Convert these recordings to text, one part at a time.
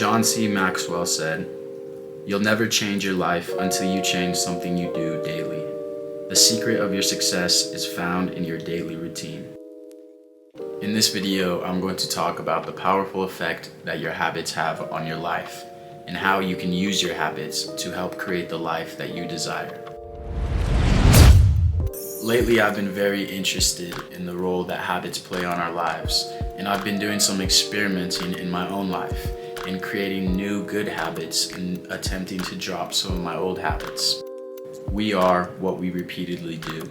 John C. Maxwell said, "You'll never change your life until you change something you do daily. The secret of your success is found in your daily routine." In this video, I'm going to talk about the powerful effect that your habits have on your life and how you can use your habits to help create the life that you desire. Lately, I've been very interested in the role that habits play on our lives, and I've been doing some experimenting in my own life in creating new good habits and attempting to drop some of my old habits. We are what we repeatedly do.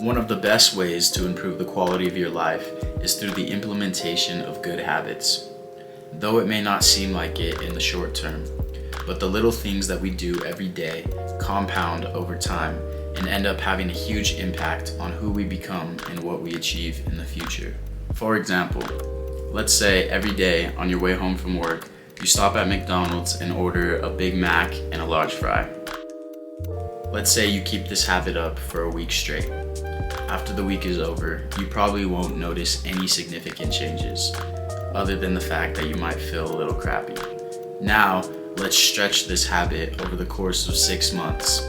One of the best ways to improve the quality of your life is through the implementation of good habits. Though it may not seem like it in the short term, but the little things that we do every day compound over time and end up having a huge impact on who we become and what we achieve in the future. For example, let's say every day on your way home from work, you stop at McDonald's and order a Big Mac and a large fry. Let's say you keep this habit up for a week straight. After the week is over, you probably won't notice any significant changes, other than the fact that you might feel a little crappy. Now, let's stretch this habit over the course of 6 months.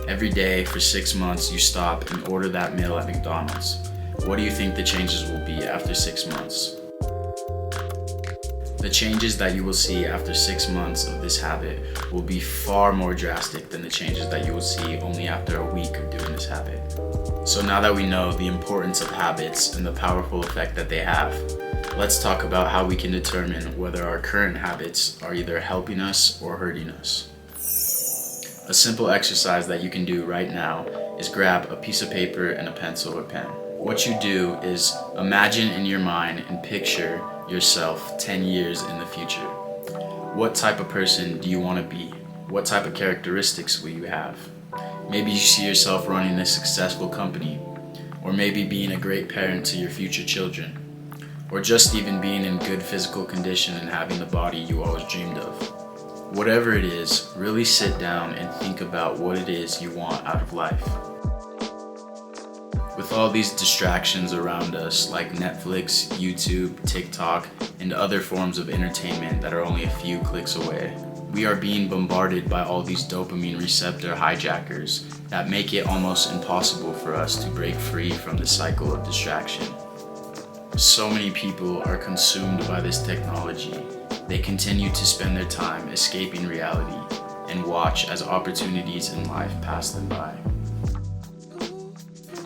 Every day for 6 months, you stop and order that meal at McDonald's. What do you think the changes will be after 6 months? The changes that you will see after 6 months of this habit will be far more drastic than the changes that you will see only after a week of doing this habit. So now that we know the importance of habits and the powerful effect that they have, let's talk about how we can determine whether our current habits are either helping us or hurting us. A simple exercise that you can do right now is grab a piece of paper and a pencil or pen. What you do is imagine in your mind and picture yourself 10 years in the future. What type of person do you want to be? What type of characteristics will you have? Maybe you see yourself running a successful company, or maybe being a great parent to your future children, or just even being in good physical condition and having the body you always dreamed of. Whatever it is, really sit down and think about what it is you want out of life. With all these distractions around us like Netflix, YouTube, TikTok, and other forms of entertainment that are only a few clicks away, we are being bombarded by all these dopamine receptor hijackers that make it almost impossible for us to break free from the cycle of distraction. So many people are consumed by this technology. They continue to spend their time escaping reality and watch as opportunities in life pass them by.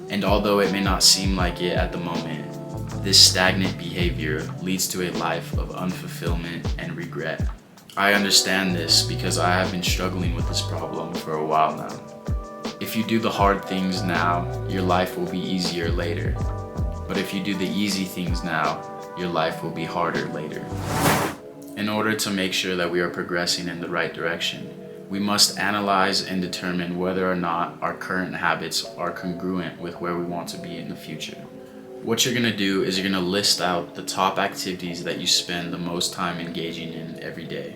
And although it may not seem like it at the moment, this stagnant behavior leads to a life of unfulfillment and regret. I understand this because I have been struggling with this problem for a while now. If you do the hard things now, your life will be easier later. But if you do the easy things now, your life will be harder later. In order to make sure that we are progressing in the right direction, we must analyze and determine whether or not our current habits are congruent with where we want to be in the future. What you're going to do is you're going to list out the top activities that you spend the most time engaging in every day.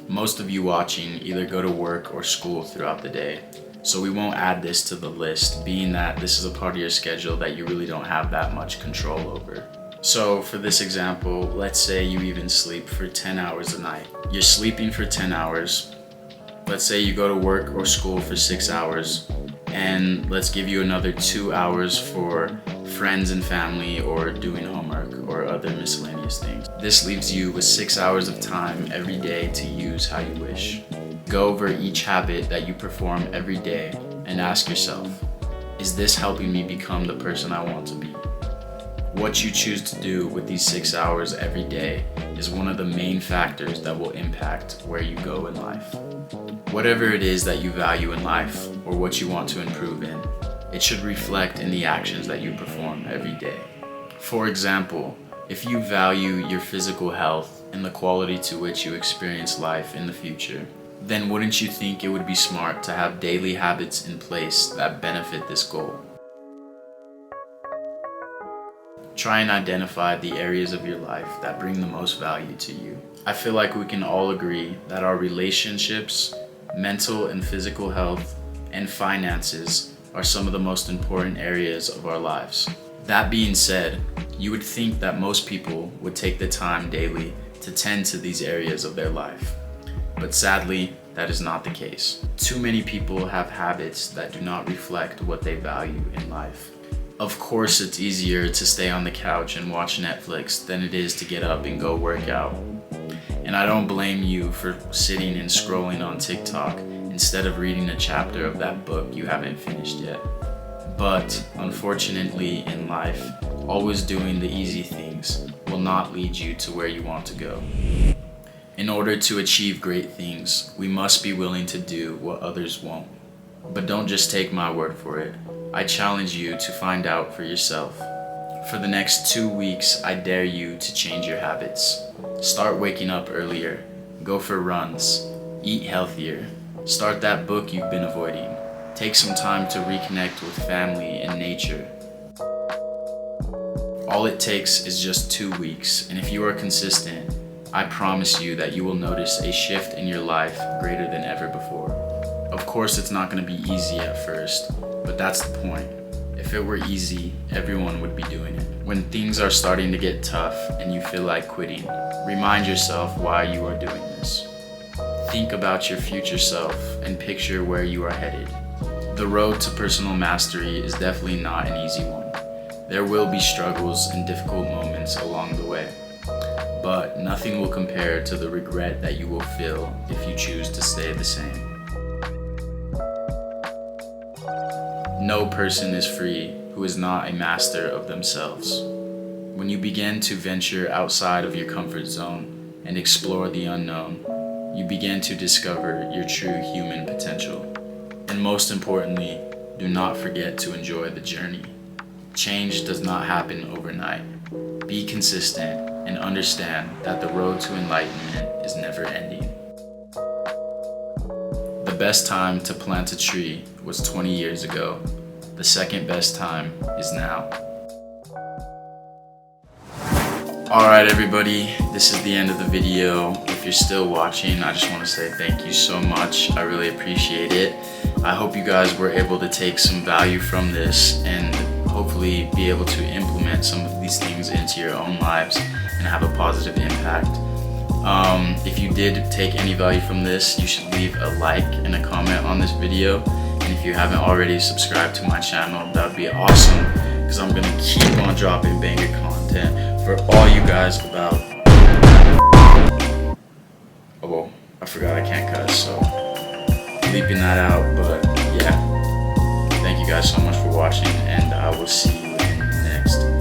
Most of you watching either go to work or school throughout the day, so we won't add this to the list, being that this is a part of your schedule that you really don't have that much control over. So for this example, let's say you even sleep for 10 hours a night. You're sleeping for 10 hours. Let's say you go to work or school for 6 hours, and let's give you another 2 hours for friends and family or doing homework or other miscellaneous things. This leaves you with 6 hours of time every day to use how you wish. Go over each habit that you perform every day and ask yourself, is this helping me become the person I want to be? What you choose to do with these 6 hours every day is one of the main factors that will impact where you go in life. Whatever it is that you value in life or what you want to improve in, it should reflect in the actions that you perform every day. For example, if you value your physical health and the quality to which you experience life in the future, then wouldn't you think it would be smart to have daily habits in place that benefit this goal? Try and identify the areas of your life that bring the most value to you. I feel like we can all agree that our relationships, mental and physical health, and finances are some of the most important areas of our lives. That being said, you would think that most people would take the time daily to tend to these areas of their life. But sadly, that is not the case. Too many people have habits that do not reflect what they value in life. Of course, it's easier to stay on the couch and watch Netflix than it is to get up and go work out. And I don't blame you for sitting and scrolling on TikTok instead of reading a chapter of that book you haven't finished yet. But unfortunately in life, always doing the easy things will not lead you to where you want to go. In order to achieve great things, we must be willing to do what others won't. But don't just take my word for it. I challenge you to find out for yourself. For the next 2 weeks, I dare you to change your habits. Start waking up earlier, go for runs, eat healthier, start that book you've been avoiding, take some time to reconnect with family and nature. All it takes is just 2 weeks, and if you are consistent, I promise you that you will notice a shift in your life greater than ever before. Of course, it's not going to be easy at first, but that's the point. If it were easy, everyone would be doing it. When things are starting to get tough and you feel like quitting, remind yourself why you are doing this. Think about your future self and picture where you are headed. The road to personal mastery is definitely not an easy one. There will be struggles and difficult moments along the way, but nothing will compare to the regret that you will feel if you choose to stay the same. No person is free who is not a master of themselves. When you begin to venture outside of your comfort zone and explore the unknown, you begin to discover your true human potential. And most importantly, do not forget to enjoy the journey. Change does not happen overnight. Be consistent and understand that the road to enlightenment is never ending. The best time to plant a tree was 20 years ago. The second best time is now. Alright everybody, this is the end of the video. If you're still watching, I just want to say thank you so much. I really appreciate it. I hope you guys were able to take some value from this and hopefully be able to implement some of these things into your own lives and have a positive impact. If you did take any value from this, you should leave a like and a comment on this video. And if you haven't already subscribed to my channel, that would be awesome, because I'm going to keep on dropping banger content for all you guys about... Oh, well, I forgot I can't cuss, so bleeping that out, but yeah. Thank you guys so much for watching, and I will see you in the next